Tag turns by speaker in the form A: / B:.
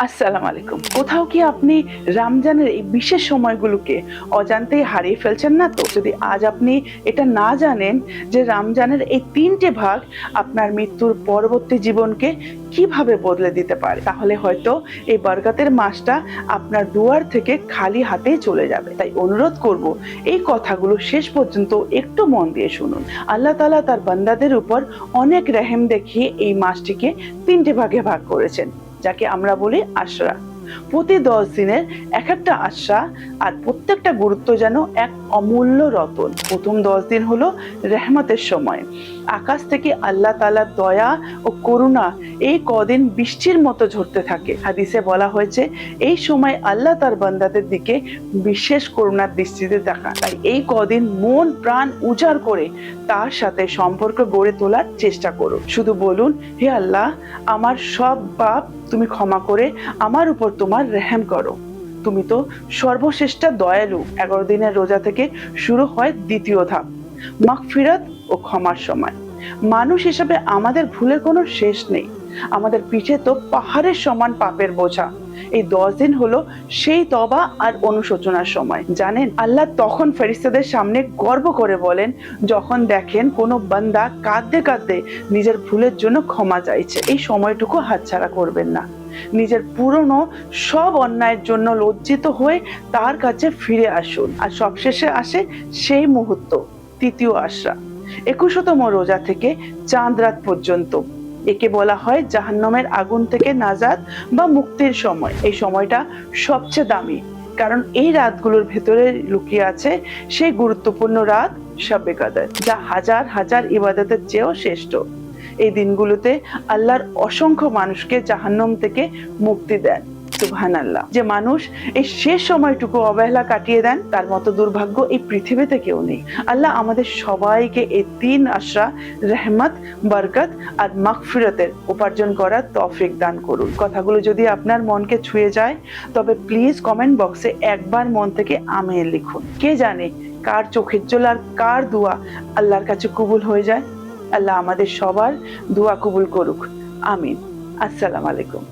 A: আসসালামু আলাইকুম। কোথাও কি আপনি রমজানের এই বিশেষ সময়গুলোকে অজান্তেই হারিয়ে ফেলছেন না তো? যদি আজ আপনি এটা না জানেন যে রমজানের এই ৩টে ভাগ আপনার মৃত্যুর পরবর্তী জীবনকে কিভাবে বদলে দিতে পারে, তাহলে হয়তো এই বরকতের মাসটা আপনার দুয়ার থেকে খালি হাতেই চলে যাবে। তাই অনুরোধ করব, এই কথাগুলো শেষ পর্যন্ত একটু মন দিয়ে শুনুন। আল্লাহ তাআলা তার বান্দাদের উপর অনেক রহম দেখিয়ে এই মাসটিকে ৩টে ভাগে ভাগ করেছেন, যাকে আমরা বলি আশরা। প্রতি 10 দিনের এক একটা আশরা, আর প্রত্যেকটা গুরুত্ব যেন এক অমূল্য রতন। প্রথম 10 দিন হলো রহমতের সময়। আকাশ থেকে আল্লাহ তাআলার দয়া ও করুণা এই কদিন বৃষ্টির মতো ঝরতে থাকে। হাদিসে বলা হয়েছে এই সময় আল্লাহ তার বান্দাদের দিকে বিশেষ করুণার দৃষ্টিতে তাকান। তাই এই কদিন মন প্রাণ উজাড় করে তার সাথে সম্পর্ক গড়ে তোলার চেষ্টা করুন। শুধু বলুন, হে আল্লাহ, আমার সব পাপ তুমি ক্ষমা করে আমার উপর তোমার রহম করো। তুমি তো সর্বশ্রেষ্ঠ দয়ালু। 11 দিনের রোজা থেকে শুরু হয় দ্বিতীয় ধাপ, মাগফিরাত ও ক্ষমার সময়। মানুষ হিসেবে আমাদের ভুলের কোনো শেষ নেই। আমাদের পিঠে তো পাহাড়ের সমান পাপের বোঝা। এই 10 দিন হলো সেই তওবা আর অনুশোচনার সময়। জানেন, আল্লাহ তখন ফেরেশতাদের সামনে গর্ব করে বলেন যখন দেখেন কোনো বান্দা কাঁদতে কাঁদতে নিজের ভুলের জন্য ক্ষমা চাইছে। এই সময়টুকু হাতছাড়া করবেন না। নিজের পুরনো সব অন্যায়ের জন্য লজ্জিত হয়ে তার কাছে ফিরে আসুন। আর সবশেষে আসে সেই মুহূর্ত, তৃতীয় আশরা, 21তম রোজা থেকে চাঁদ রাত পর্যন্ত। একে বলা হয় জাহান্নামের আগুন থেকে নাজাত বা মুক্তির সময়। এই সময়টা সবচেয়ে দামি, কারণ এই রাতগুলোর ভেতরে লুকিয়ে আছে সেই গুরুত্বপূর্ণ রাত শবে কদর, যা হাজার হাজার ইবাদতের চেয়েও শ্রেষ্ঠ। এই দিনগুলোতে আল্লাহর অসংখ্য মানুষকে জাহান্নাম থেকে মুক্তি দেন। সুবহানাল্লাহ। যে মানুষ এই শেষ সময়টুকু অবহেলা কাটিয়ে দেন, তার মতো দুর্ভাগ্য এই পৃথিবীতে কেউ নেই। আল্লাহ আমাদের সবাইকে এই 3 আশরা রহমত, বরকত আর মাগফিরাতের উপার্জন করার তৌফিক দান করুন। কথাগুলো যদি আপনার মনকে ছুঁয়ে যায়, তবে প্লিজ কমেন্ট বক্সে একবার মন থেকে আমিন লিখুন। কে জানে কার চোখের জল আর কার দোয়া আল্লাহর কাছে কবুল হয়ে যায়। আল্লাহ আমাদের সবার দোয়া কবুল করুক। আমিন। আসসালামু আলাইকুম।